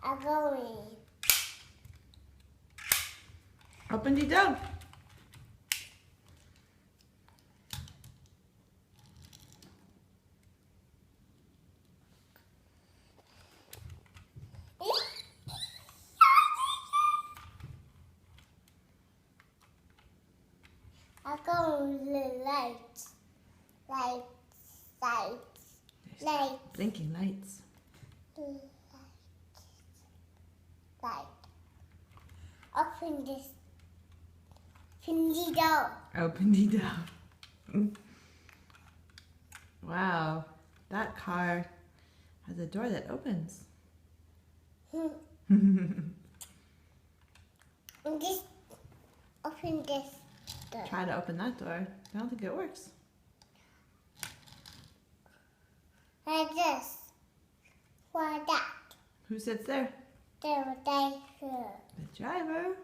I'm going. Open the door. I'm going to the lights. Lights. Blinking lights. Light. Open this. Open the door. Open the door. Wow, that car has a door that opens. Just open this door. Try to open that door. I don't think it works. Like this. Like that. Who sits there? There, right here. The driver.